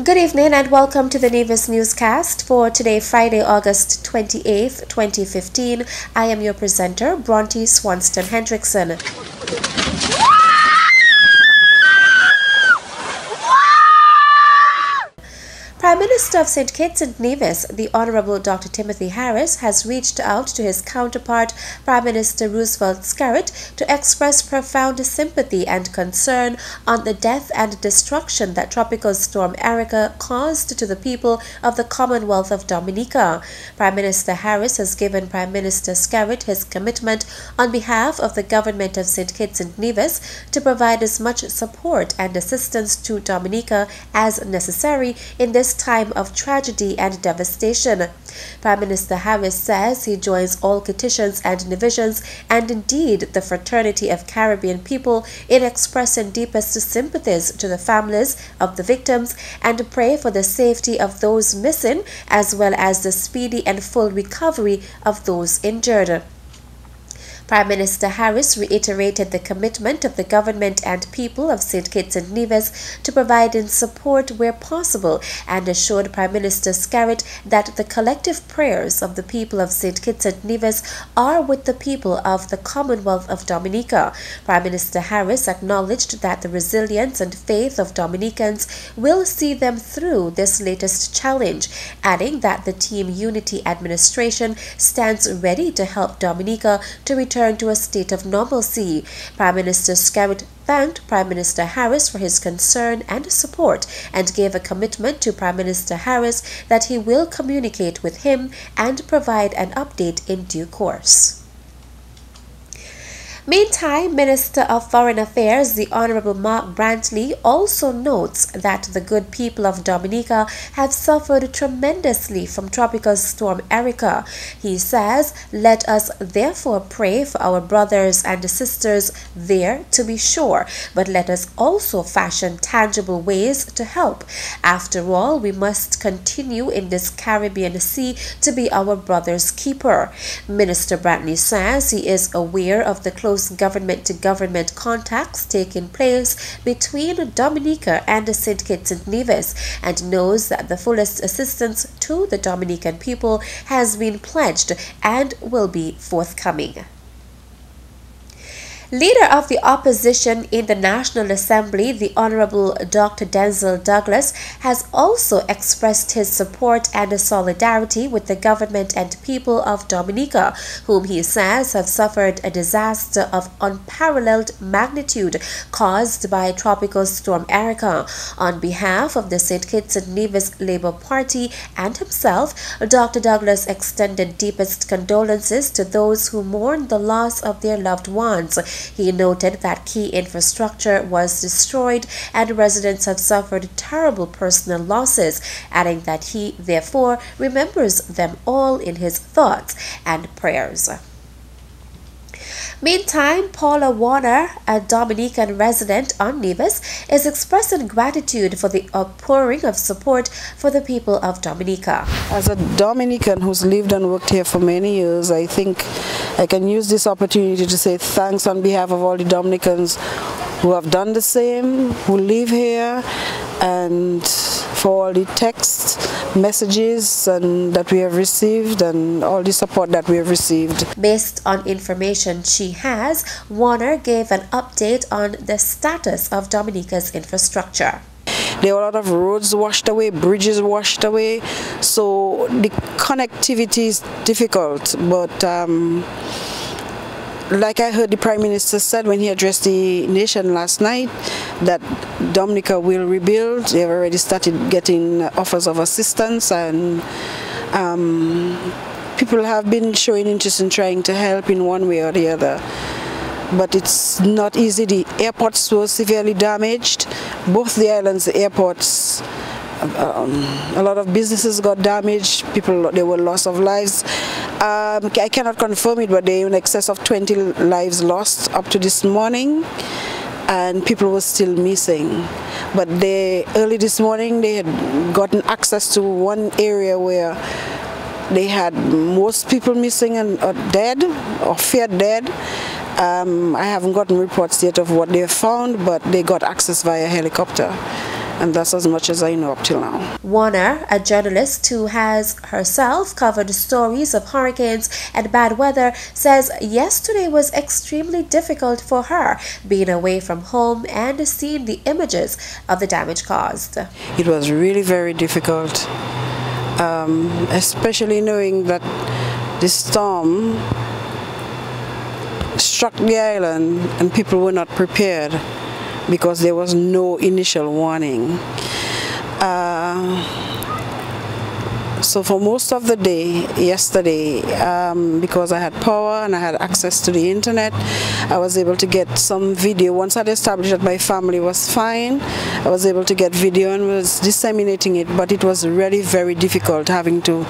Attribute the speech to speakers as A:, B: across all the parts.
A: Good evening and welcome to the Nevis Newscast for today, Friday, August 28th, 2015. I am your presenter, Bronte Swanston Hendrickson. Prime Minister of St. Kitts and Nevis, the Honorable Dr. Timothy Harris, has reached out to his counterpart, Prime Minister Roosevelt Skerrit, to express profound sympathy and concern on the death and destruction that Tropical Storm Erica caused to the people of the Commonwealth of Dominica. Prime Minister Harris has given Prime Minister Skerrit his commitment on behalf of the government of St. Kitts and Nevis to provide as much support and assistance to Dominica as necessary in this time of tragedy and devastation. Prime Minister Harris says he joins all Kittitians and Nevisians and indeed the fraternity of Caribbean people in expressing deepest sympathies to the families of the victims and pray for the safety of those missing as well as the speedy and full recovery of those injured. Prime Minister Harris reiterated the commitment of the government and people of St. Kitts and Nevis to providing support where possible and assured Prime Minister Skerrit that the collective prayers of the people of St. Kitts and Nevis are with the people of the Commonwealth of Dominica. Prime Minister Harris acknowledged that the resilience and faith of Dominicans will see them through this latest challenge, adding that the Team Unity administration stands ready to help Dominica to return to a state of normalcy. Prime Minister Skerrit thanked Prime Minister Harris for his concern and support and gave a commitment to Prime Minister Harris that he will communicate with him and provide an update in due course. Meantime, Minister of Foreign Affairs, the Honorable Mark Brantley, also notes that the good people of Dominica have suffered tremendously from Tropical Storm Erica. He says, "Let us therefore pray for our brothers and sisters there to be sure, but let us also fashion tangible ways to help. After all, we must continue in this Caribbean sea to be our brother's keeper." Minister Brantley says he is aware of the close government-to-government contacts taking place between Dominica and St. Kitts and Nevis and knows that the fullest assistance to the Dominican people has been pledged and will be forthcoming. Leader of the opposition in the National Assembly, the Honorable Dr. Denzel Douglas, has also expressed his support and solidarity with the government and people of Dominica, whom he says have suffered a disaster of unparalleled magnitude caused by Tropical Storm Erica. On behalf of the St. Kitts and Nevis Labour Party and himself, Dr. Douglas extended deepest condolences to those who mourn the loss of their loved ones. He noted that key infrastructure was destroyed and residents have suffered terrible personal losses, adding that he therefore remembers them all in his thoughts and prayers. Meantime, Paula Warner, a Dominican resident on Nevis, is expressing gratitude for the outpouring of support for the people of Dominica.
B: As a Dominican who's lived and worked here for many years, I think I can use this opportunity to say thanks on behalf of all the Dominicans who have done the same, who live here, and for all the text messages that we have received and all the support that we have received.
A: Based on information she has, Warner gave an update on the status of Dominica's infrastructure.
B: There were a lot of roads washed away, bridges washed away, so the connectivity is difficult, but like I heard the Prime Minister said when he addressed the nation last night, that Dominica will rebuild. They've already started getting offers of assistance, and people have been showing interest in trying to help in one way or the other. But it's not easy. The airports were severely damaged. Both the islands, the airports, a lot of businesses got damaged. There were loss of lives. I cannot confirm it, but there are in excess of 20 lives lost up to this morning, and people were still missing. But early this morning, they had gotten access to one area where they had most people missing and dead or feared dead. I haven't gotten reports yet of what they found, but they got access via helicopter. And that's as much as I know up till now.
A: Warner, a journalist who has herself covered stories of hurricanes and bad weather, says yesterday was extremely difficult for her, being away from home and seeing the images of the damage caused.
B: It was really very difficult, especially knowing that the storm struck the island and people were not prepared because there was no initial warning. So for most of the day yesterday, because I had power and I had access to the internet, I was able to get some video. Once I established that my family was fine, I was able to get video and was disseminating it, but it was really very difficult having to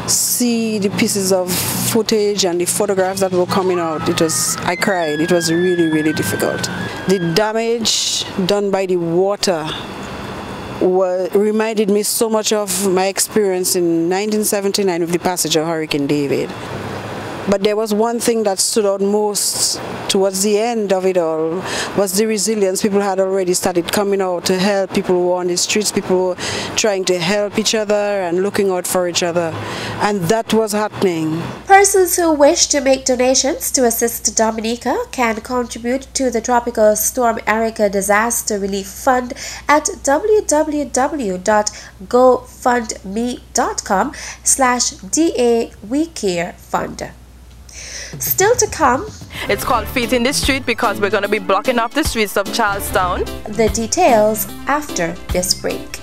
B: see the pieces of footage and the photographs that were coming out. I cried. It was really, really difficult. The damage done by the water reminded me so much of my experience in 1979 with the passage of Hurricane David. But there was one thing that stood out most towards the end of it all, was the resilience. People had already started coming out to help. People were on the streets, people were trying to help each other and looking out for each other. And that was happening.
A: Persons who wish to make donations to assist Dominica can contribute to the Tropical Storm Erica Disaster Relief Fund at www.gofundme.com/DA We Care Fund. Still to come,
C: it's called Feet in the Street because we're going to be blocking off the streets of Charlestown.
A: The details after this break.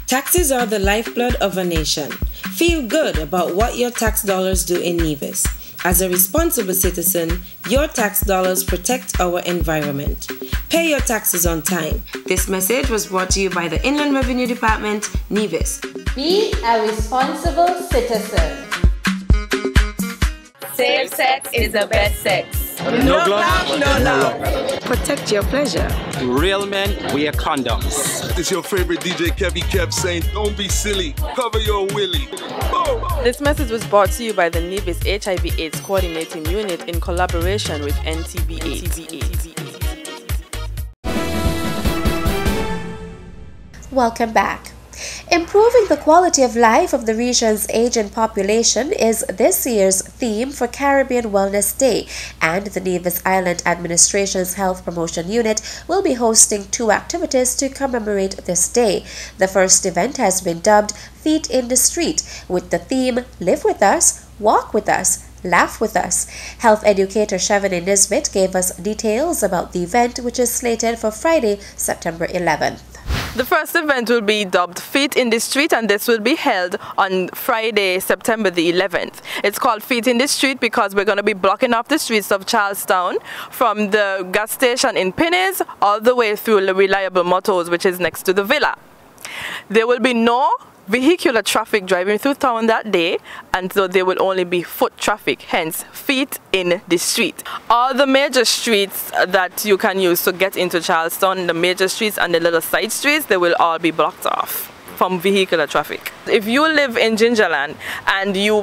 D: Taxes are the lifeblood of a nation. Feel good about what your tax dollars do in Nevis. As a responsible citizen, your tax dollars protect our environment. Pay your taxes on time. This message was brought to you by the Inland Revenue Department, Nevis.
E: Be a responsible citizen.
C: Safe sex is the best sex.
F: No glove, no love.
D: Protect your pleasure.
F: Real men wear condoms.
G: It's your favorite DJ Kevy kept saying, don't be silly, cover your willy. Boom.
C: This message was brought to you by the Nevis HIV/AIDS Coordinating Unit in collaboration with NTV-AIDS.
A: Welcome back. Improving the quality of life of the region's aging population is this year's theme for Caribbean Wellness Day, and the Nevis Island Administration's Health Promotion Unit will be hosting 2 activities to commemorate this day. The first event has been dubbed Feet in the Street, with the theme Live with Us, Walk with Us, Laugh with Us. Health educator Chevanne Nisbet gave us details about the event, which is slated for Friday, September 11th.
C: The first event will be dubbed Feet in the Street, and this will be held on Friday, September the 11th. It's called Feet in the Street because we're going to be blocking off the streets of Charlestown from the gas station in Pinnes all the way through the Reliable Motors, which is next to the villa. There will be no vehicular traffic driving through town that day, and so there will only be foot traffic, hence feet in the street. All the major streets that you can use to get into Charlestown, the major streets and the little side streets, they will all be blocked off from vehicular traffic. If you live in Gingerland and you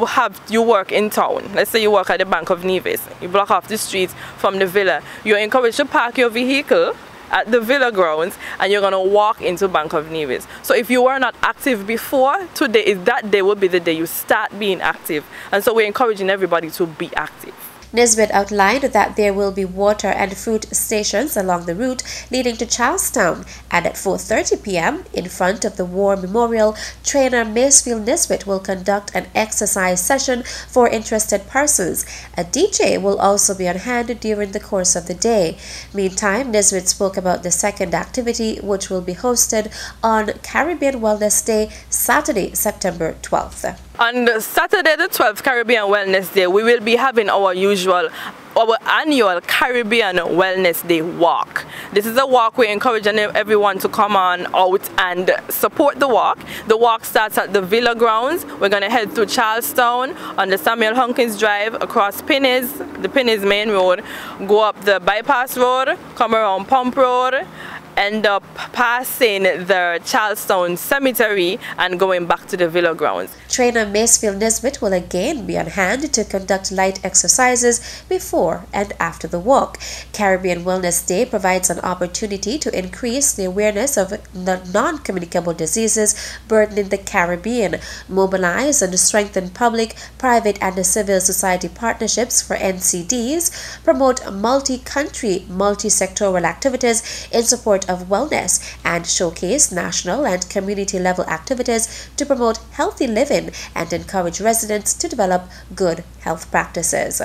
C: work in town, let's say you work at the Bank of Nevis, you block off the streets from the villa, you're encouraged to park your vehicle at the villa grounds and you're going to walk into Bank of Nevis. So if you were not active before, that day will be the day you start being active. And so we're encouraging everybody to be active.
A: Nisbet outlined that there will be water and food stations along the route leading to Charlestown, and at 4:30 p.m. in front of the War Memorial, trainer Macefield Nisbet will conduct an exercise session for interested persons. A DJ will also be on hand during the course of the day. Meantime, Nisbet spoke about the second activity, which will be hosted on Caribbean Wellness Day, Saturday, September 12th.
C: On Saturday the 12th, Caribbean Wellness Day, we will be having our annual Caribbean Wellness Day walk. This is a walk we're encouraging everyone to come on out and support the walk. The walk starts at the Villa grounds. We're going to head through Charlestown on the Samuel Hunkins Drive, across Pinnes, the Pinnes Main Road, go up the Bypass Road, come around Pump Road, end up passing the Charlestown Cemetery and going back to the Villa grounds.
A: Trainer Macefield Nesbitt will again be on hand to conduct light exercises before and after the walk. Caribbean Wellness Day provides an opportunity to increase the awareness of the non-communicable diseases burdening the Caribbean, mobilize and strengthen public, private and civil society partnerships for NCDs, promote multi-country, multi-sectoral activities in support of wellness, and showcase national and community-level activities to promote healthy living and encourage residents to develop good health practices.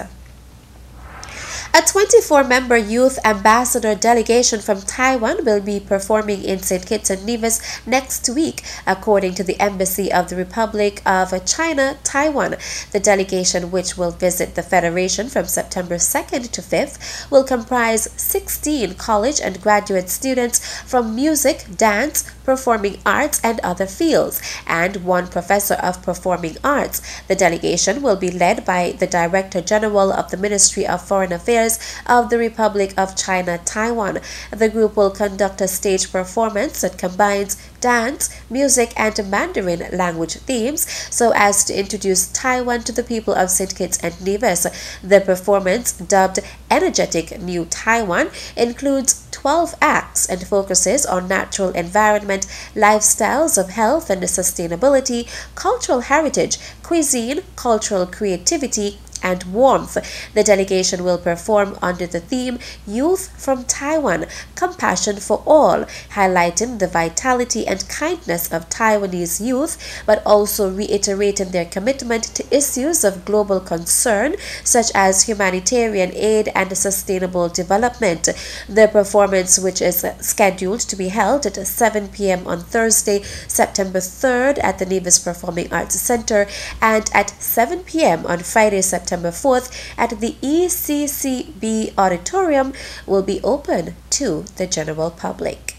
A: A 24-member youth ambassador delegation from Taiwan will be performing in St. Kitts and Nevis next week, according to the Embassy of the Republic of China, Taiwan. The delegation, which will visit the Federation from September 2nd to 5th, will comprise 16 college and graduate students from music, dance, performing arts, and other fields, and one professor of performing arts. The delegation will be led by the Director General of the Ministry of Foreign Affairs of the Republic of China, Taiwan. The group will conduct a stage performance that combines dance, music, and Mandarin language themes so as to introduce Taiwan to the people of St. Kitts and Nevis. The performance, dubbed Energetic New Taiwan, includes 12 acts and focuses on natural environment, lifestyles of health and sustainability, cultural heritage, cuisine, cultural creativity, and warmth. The delegation will perform under the theme Youth from Taiwan, Compassion for All, highlighting the vitality and kindness of Taiwanese youth, but also reiterating their commitment to issues of global concern such as humanitarian aid and sustainable development. The performance, which is scheduled to be held at 7 p.m. on Thursday, September 3rd at the Nevis Performing Arts Center, and at 7 p.m. on Friday, September 4th at the ECCB Auditorium, will be open to the general public.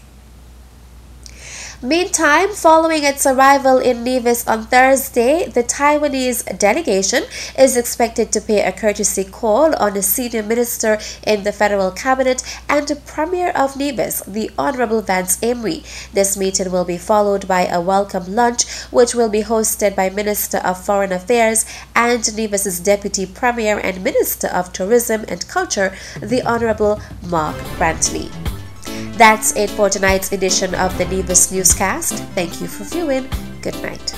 A: Meantime, following its arrival in Nevis on Thursday, the Taiwanese delegation is expected to pay a courtesy call on a senior minister in the federal cabinet and Premier of Nevis, the Honorable Vance Amory. This meeting will be followed by a welcome lunch, which will be hosted by Minister of Foreign Affairs and Nevis's Deputy Premier and Minister of Tourism and Culture, the Honorable Mark Brantley. That's it for tonight's edition of the Nevis Newscast. Thank you for viewing. Good night.